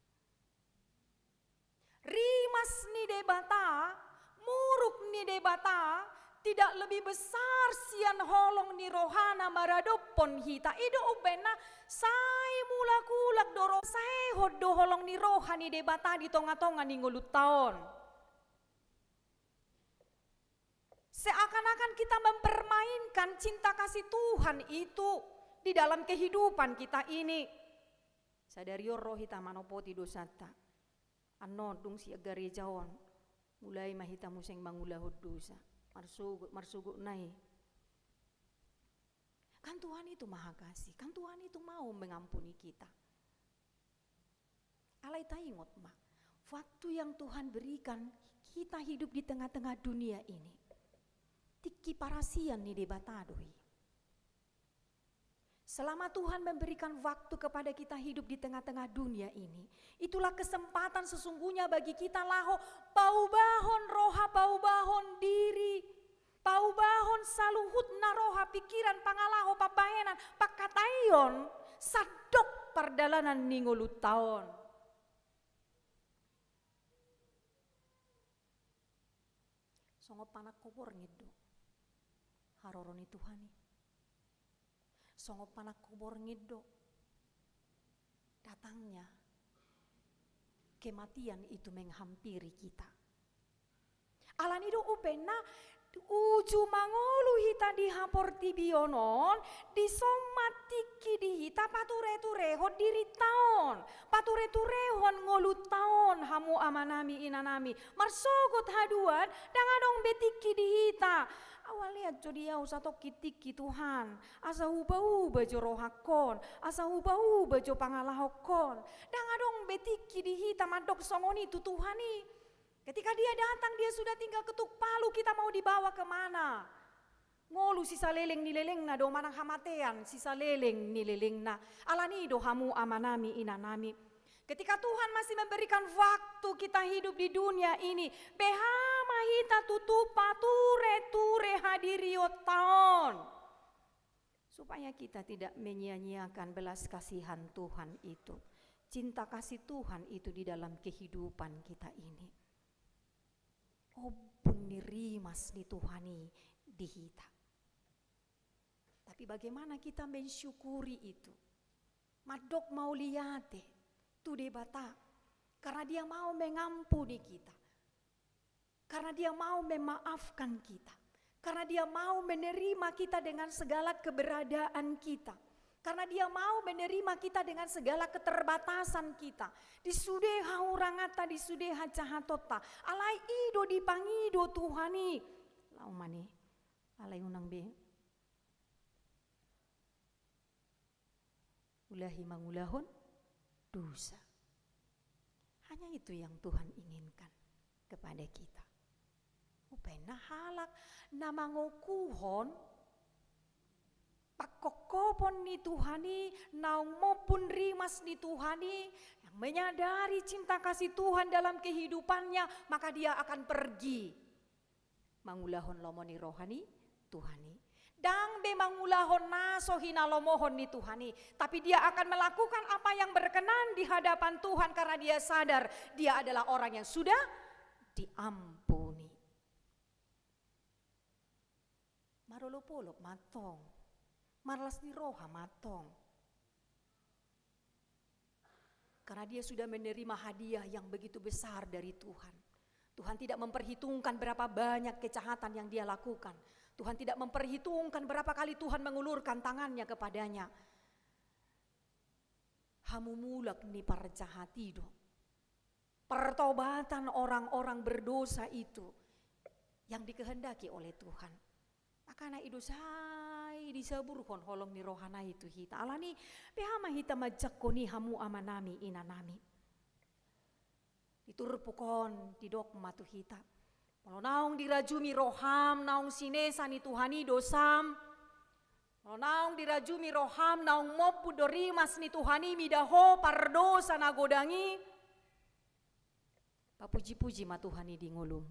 Rimas ni debata, muruk ni debata, tidak lebih besar sian holong ni rohana maradopon hita ido ubena sai mulakulak doro sai hodo holong ni rohani debata di tonga-tonga ni ngulut taon. Seakan-akan kita mempermainkan cinta kasih Tuhan itu di dalam kehidupan kita ini. Sadario roh hita manopoti dosata. Ano dung si agari jawon mulai mahita museng mangulahud dosa. Marsugut nai. Kan Tuhan itu maha kasih, kan Tuhan itu mau mengampuni kita. Alai taingot mak, waktu yang Tuhan berikan kita hidup di tengah-tengah dunia ini. Tiki parasian nih debatadoi. Selama Tuhan memberikan waktu kepada kita hidup di tengah-tengah dunia ini, itulah kesempatan sesungguhnya bagi kita laho paubahon roha, paubahon diri, paubahon saluhutna roha pikiran pangalaho pabahenan pakatayon sadok pardalanan ningolut taon. Songo panak kobor ngido haroroni Tuhani. Songo panak kubor ngido, datangnya kematian itu menghampiri kita. Alanido upena uju mangolu hita dihapor tibionon disomatiki dihita pature-turehon diri taon pature-turehon ngolu taon hamu amanami inanami marsogot haduan dangadong betiki dihita. Awalnya jadi au sato kitiki Tuhan, asa ubah-ubah jo rohakon, asa ubah-ubah jo pangalahokon. Dangadong betiki dihita madok songoni tu Tuhani. Ketika dia datang dia sudah tinggal ketuk palu, kita mau dibawa kemana? Ngolu sisa leleng nileleng na do manang hamatean, sisa leleng nileleng na. Alani do hamu amanami inanami. Ketika Tuhan masih memberikan waktu kita hidup di dunia ini, behama hita tutupa ture-ture hadiriot taon. Supaya kita tidak menyia-nyiakan belas kasihan Tuhan itu. Cinta kasih Tuhan itu di dalam kehidupan kita ini. Oh bunirimas ni Tuhani dihita. Tapi bagaimana kita mensyukuri itu? Madok mau liate. Tu debata, karena dia mau mengampuni kita, karena dia mau memaafkan kita, karena dia mau menerima kita dengan segala keberadaan kita, karena dia mau menerima kita dengan segala keterbatasan kita. Disudeha urangata, disudeha cahatota, alai ido dipangido Tuhani, laumani, alai unang be, ulahi mangulahon. Dosa. Hanya itu yang Tuhan inginkan kepada kita. Upena halak nama ngokuhon pakokopon ni Tuhani naung maupun rimas ni Tuhani yang menyadari cinta kasih Tuhan dalam kehidupannya, maka dia akan pergi mangulahon lomoni rohani Tuhani. Dang be mangulahon naso hinalomohon ni Tuhani. Tapi dia akan melakukan apa yang berkenan di hadapan Tuhan karena dia sadar dia adalah orang yang sudah diampuni. Marolopolok matong. Marlas ni roha matong. Karena dia sudah menerima hadiah yang begitu besar dari Tuhan. Tuhan tidak memperhitungkan berapa banyak kejahatan yang dia lakukan. Tuhan tidak memperhitungkan berapa kali Tuhan mengulurkan tangannya kepadanya. Hamumulak ni parjahatido. Pertobatan orang-orang berdosa itu yang dikehendaki oleh Tuhan. Makanya itu sai disaburhon holong ni rohana itu hita. Alani pehama hita majakoni hamu amanami inanami. Iturpukon tidok matu hita. Kalau naung dirajumi roham, naung sinesa ni Tuhani dosam. Kalau naung dirajumi roham, naung mopu dorimas ni Tuhani midaho pardosa nagodangi. Papuji-puji ma Tuhani di ngulum.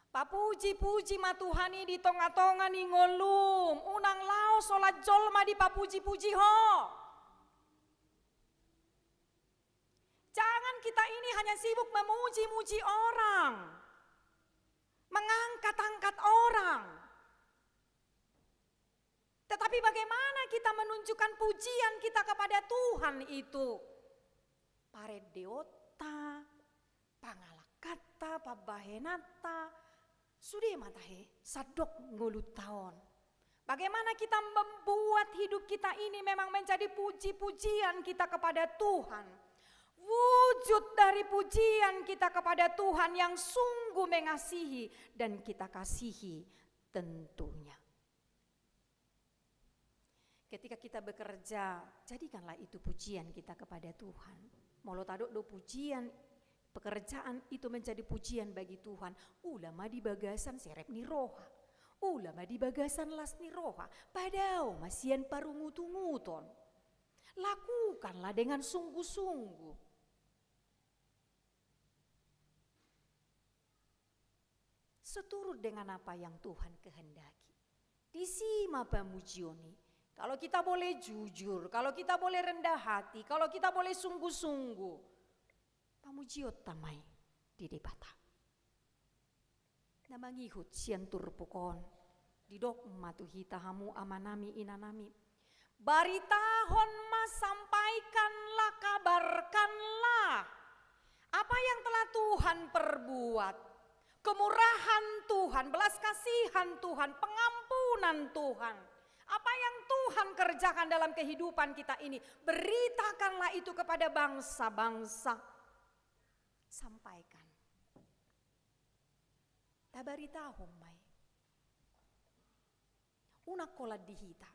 Papuji-puji ma Tuhani di tonga-tonga ni ngulum. Unang lao solat jolma di papuji-puji ho. Jangan kita ini hanya sibuk memuji-muji orang, mengangkat-angkat orang. Tetapi bagaimana kita menunjukkan pujian kita kepada Tuhan itu? Paredeota, pangalakata, pabahenata, sudah matahe, sadok ngulut tahun. Bagaimana kita membuat hidup kita ini memang menjadi puji-pujian kita kepada Tuhan. Wujud dari pujian kita kepada Tuhan yang sungguh mengasihi dan kita kasihi tentunya. ketika kita bekerja, jadikanlah itu pujian kita kepada Tuhan. Molo tado do pujian, pekerjaan itu menjadi pujian bagi Tuhan. Ulama di bagasan serep ni roha, ulama di bagasan las ni roha, padao masian parungutunguton. Lakukanlah dengan sungguh-sungguh. Seturut dengan apa yang Tuhan kehendaki. Disima pamujioni. Kalau kita boleh jujur, kalau kita boleh rendah hati, kalau kita boleh sungguh-sungguh, pamujiot tamai di debata. Namangihut siantur pukon, didok matuhita hamu amanami inanami. Baritahon mas sampaikanlah, kabarkanlah apa yang telah Tuhan perbuat. Kemurahan Tuhan, belas kasihan Tuhan, pengampunan Tuhan. Apa yang Tuhan kerjakan dalam kehidupan kita ini, beritakanlah itu kepada bangsa-bangsa. Sampaikan. Tabaritahom mai. Unak kolat dihita.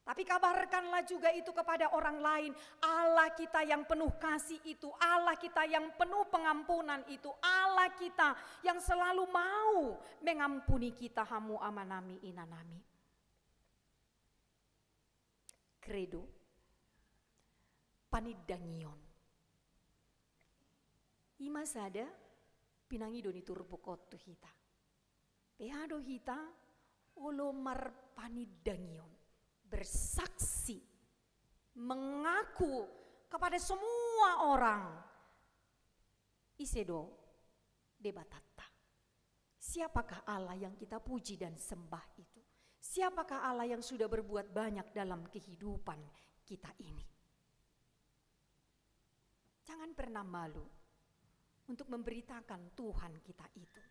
Tapi kabarkanlah juga itu kepada orang lain. Allah kita yang penuh kasih itu, Allah kita yang penuh pengampunan itu, Allah kita yang selalu mau mengampuni kita hamu amanami inanami. Credo panidangion. Ima sada pinangido ni turbukot tu hita. Pehado hita olomar panidangion. Bersaksi, mengaku kepada semua orang. Isedo debatata. Siapakah Allah yang kita puji dan sembah itu? Siapakah Allah yang sudah berbuat banyak dalam kehidupan kita ini? Jangan pernah malu untuk memberitakan Tuhan kita itu.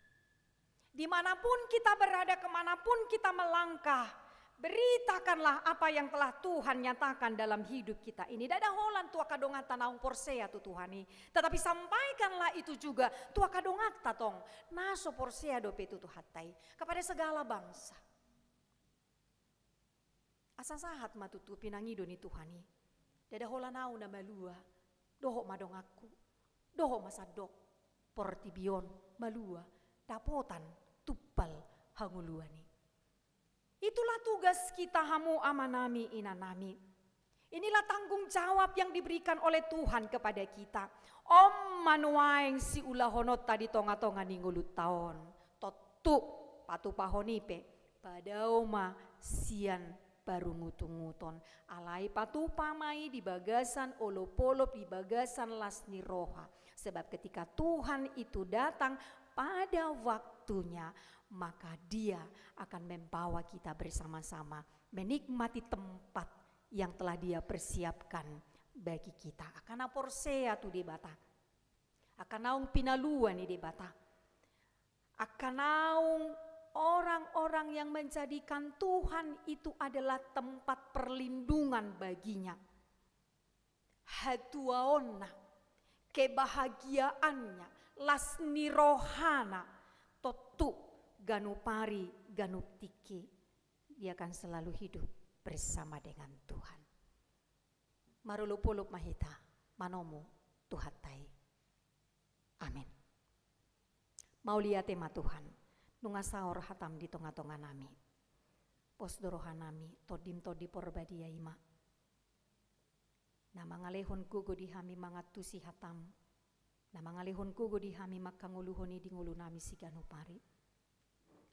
Dimanapun kita berada, kemanapun kita melangkah, beritakanlah apa yang telah Tuhan nyatakan dalam hidup kita ini. Dada holan tua kadongata naung porsea tu Tuhani. Tetapi sampaikanlah itu juga tua kadongata tong. Naso porsea dope tu hatai. Kepada segala bangsa. Asa sahat matutu pinangido ni Tuhani. Dada holan naung na malua. Doho madongaku. Doho masadok. Portibion malua. Dapotan tupal hanguluani. Itulah tugas kita hamu amanami inanami. Inilah tanggung jawab yang diberikan oleh Tuhan kepada kita. Om manuaeng si ulahonot tadi tonga-tonga ninggulut tahun. Totu patu pahonipe. Padaoma sian baru ngutung-nguton. Alai patu pamai di bagasan olopolop di bagasan lasni roha. Sebab ketika Tuhan itu datang pada waktunya, maka Dia akan membawa kita bersama-sama menikmati tempat yang telah Dia persiapkan bagi kita. Akan aporsea tu debata. Akan naung pinaluan ni debata. Akan naung orang-orang yang menjadikan Tuhan itu adalah tempat perlindungan baginya. Hatuaonna, kebahagiaannya, lasni rohana, totu ganupari, ganuptiki, dia akan selalu hidup bersama dengan Tuhan. Marulupulup mahita, manomu tuhatai. Amin. Mau lihat tema Tuhan, nungasaor hatam di tonga-tonga nami. Posdorohan nami, todim todi porbadia ima. Nama ngalehon kugo di hami mangatusi hatam. Nama ngalehon kugo di hami makanguluhoni di ngulu nami si ganupari.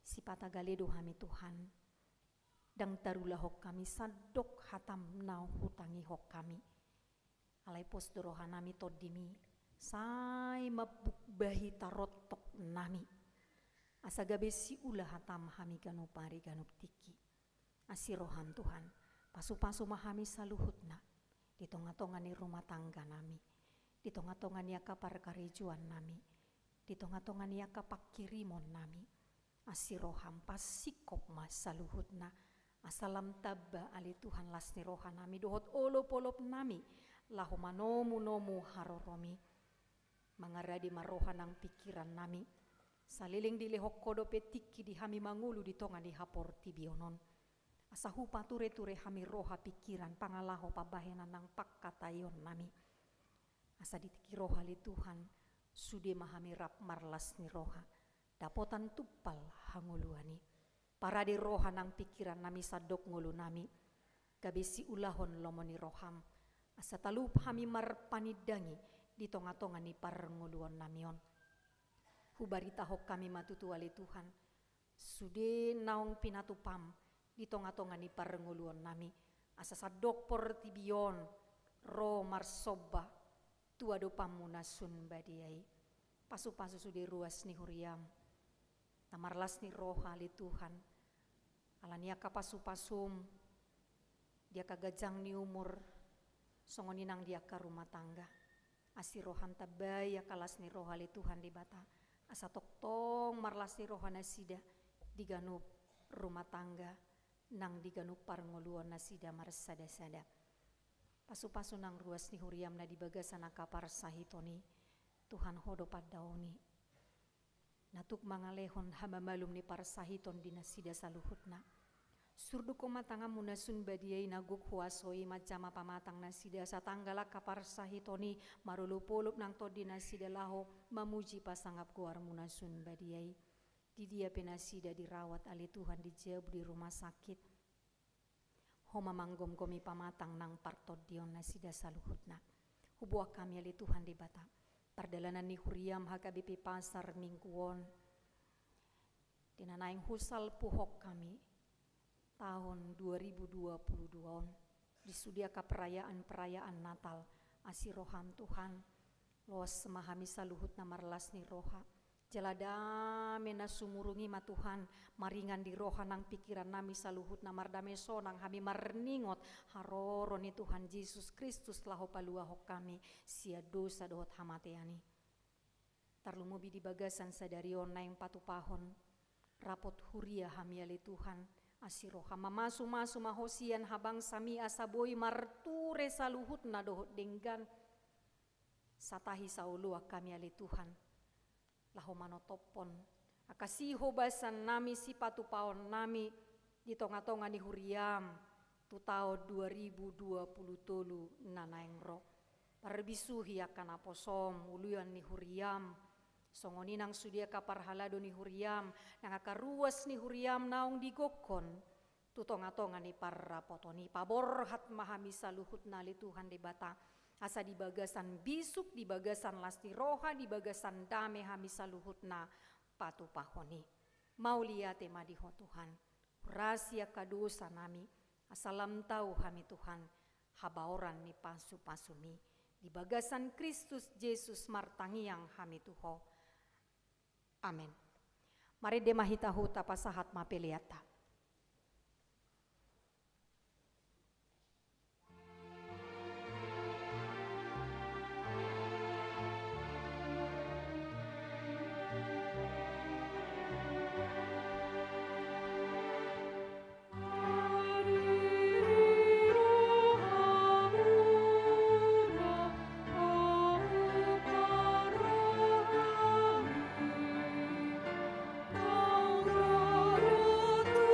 Si patagaledo hami Tuhan, dang tarulah hok kami sadok hatam nau hutangi hok kami. Alai pos dorohan nami todimi, sai mabuk bahi tarotok nami. Asa gabe si ulah hatam hami ganupari ganuptiki. Asiroham Tuhan, pasu-pasu mahami saluhutna, di tonga-tonga ni rumah tangga nami, di tonga-tonga ni akapar karejuan nami, di tonga-tonga ni akapakirimon nami. Asiroham pasikop masaluhutna asalam tabba ali Tuhan lasni roha nami dohot olop-olop nami lahumanomu nomu haroromi mangaradi maroha nang pikiran nami saliling dilehok kodo petiki di hami mangulu di tonga di hapor tibionon Asa hupa ture-ture hami roha pikiran pangalaho pabahenan nang pakkatayon nami. Asa ditiki roha li Tuhan sude mahami rap marlas ni roha. Dapotan tupal hanguluani. Parade roha nang pikiran nami sadok ngulu nami. Gabesi ulahon lomoni roham. Asa talup hami marpanidangi di tonga-tonga ni parnguluan namion. Hubarita hok kami matutu ali Tuhan. Sude naong pinatupam di tonga-tonga ni parnguluan nami. Asa sadok por tibion ro marsoba tua dopamu nasun badiai. Pasu-pasu sude ruas ni huriam. Tamarlas ni roha ali Tuhan. Alania kapasu-pasum. Dia kagajang ni umur. Songoninang dia ka rumah tangga. Asi rohan tabaya kalas ni roha li Tuhan di bata. Asa toktong marlas ni roha nasida diganup rumah tangga nang diganup parngoluan nasida marsada-sada. Pasu-pasu nang ruas ni huriam na dibagasan akapar sahitoni Tuhan hodo padaoni. Natuk mangalehon hama malum ni par sahiton dinasida saluhutna. Surdu komatanga munasun badiai naguk huasoi macama pamatang nasida satanggala kapar sahitoni marulupulup nang to dinasida laho mamuji pasangap kuar munasun badiai. Di dia penasida dirawat ali Tuhan dijauh di rumah sakit. Homa manggom-gomi pamatang nang partod dion nasida saluhutna. Hubuah kami ali Tuhan di bata. Pardalanan ni huriam hakabipi pasar mingguon. Dinanaing husal puhok kami. Tahun 2022 disudiaka perayaan Natal asirohan Tuhan loas semahami saluhut namarlas ni roha jaladame na sumurungi ma Tuhan maringan di roha nang pikiran nami saluhut namardame sonang hami marningot haroro ni Tuhan Yesus Kristus laho paluahok kami sia dosa dohot hamateani tarlumubi di bagasan sadarion na yang patupahon rapot huria hami ali Tuhan asiroha mamasu-masu mahosian habang sami asaboi marture saluhut na dohot denggan satahi saulua kami ali Tuhan laho manotopon akasiho basan nami si patupaon nami di tonga-tonga ni huriam tu tahun 2023 nanaeng ro parbisuhi akan aposom uluyan ni huriam songoninang sudia kapar halado ni huriam nang akaruas ni huriam naong digokon tutonga-tonga ni para potoni paborhat mahami saluhut nali Tuhan di bata asa di bagasan bisuk di bagasan lasti roha di bagasan dame hami saluhut na patu pahoni mau liate madiho Tuhan rahasia kadosa nami asalam tahu hami Tuhan habaoran ni pasu-pasumi di bagasan Kristus Yesus martangiang hami tuho. Amin. Mari demahitahu tapasahat mapeliata. Aurora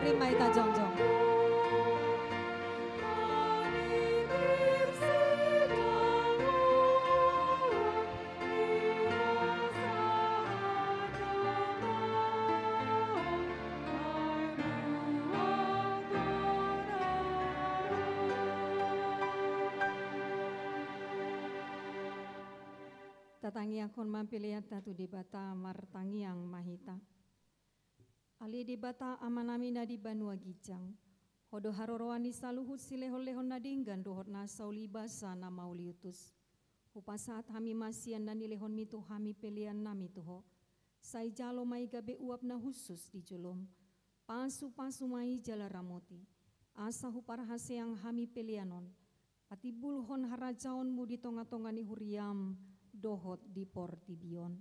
Terima ita jongjong. Tatangi akon mampiliat tatu di bata martangi yang mahita. Ali di bata amanami na di Banua Gijang. Hodo haroroani saluhut silehon-lehon na dinggan dohot na saulibasa na mauliutus. Hupasaat hami masian na nilehon mito hami pelian nami tuho. Sai jalo mai gabe uap na khusus di julom. Pasu-pasu mai jala ramoti. Asa huparahase yang hami pelianon. Patibulhon harajaonmu di tonga-tongani huriam. Dohot di portibion.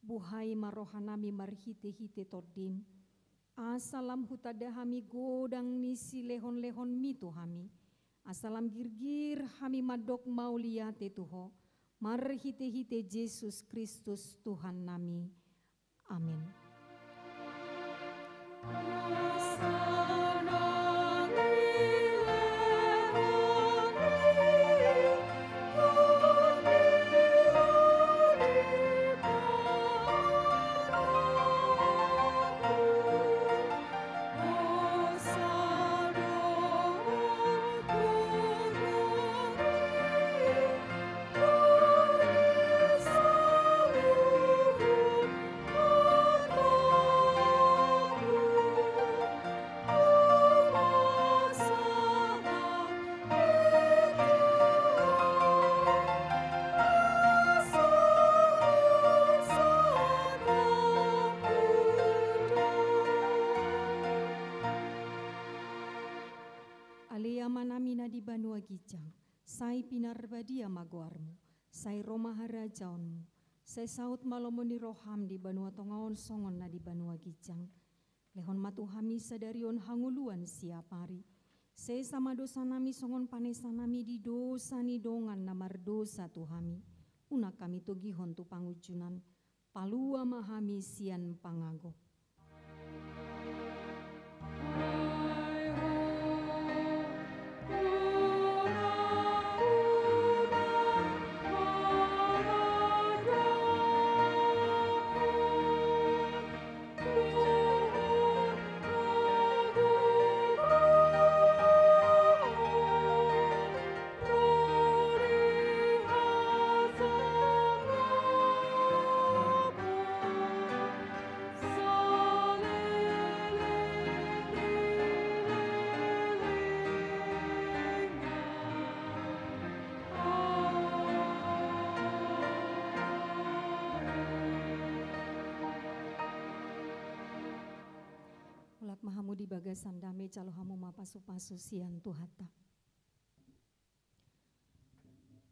Buhai marohanami marhite-hite tordim. Asalam hutada hami godang nisi lehon-lehon mitu hami. Asalam girgir hami madok mauliate tuho. Marhite-hite Yesus Kristus Tuhan nami. Amin. Di Banua Gijang, sai pinarbadia maguarmu, sai Roma harajaonmu, sai saut malomoni roham di Banua Tongaon songon na di Banua Gijang, lehon matu hami sadarion hanguluan siapari, sai sama dosa nami songon panesa nami di dosa ni dongan namar dosa tuhami, una kami togihon tu pangujunan, palua mahami sian pangago. Mahamudi bagasan dame calo hamu mapasu-pasu sian tuhata.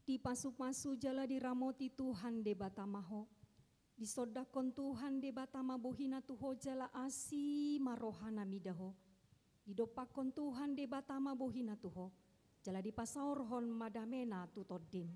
Di pasu-pasu jala diramoti Tuhan de batamaho. Di sodakon Tuhan de batama bohina tuho jala asi marohana midaho. Di dopakon Tuhan de batama bohina tuho. Jala di pasaorhon madamena tutodim.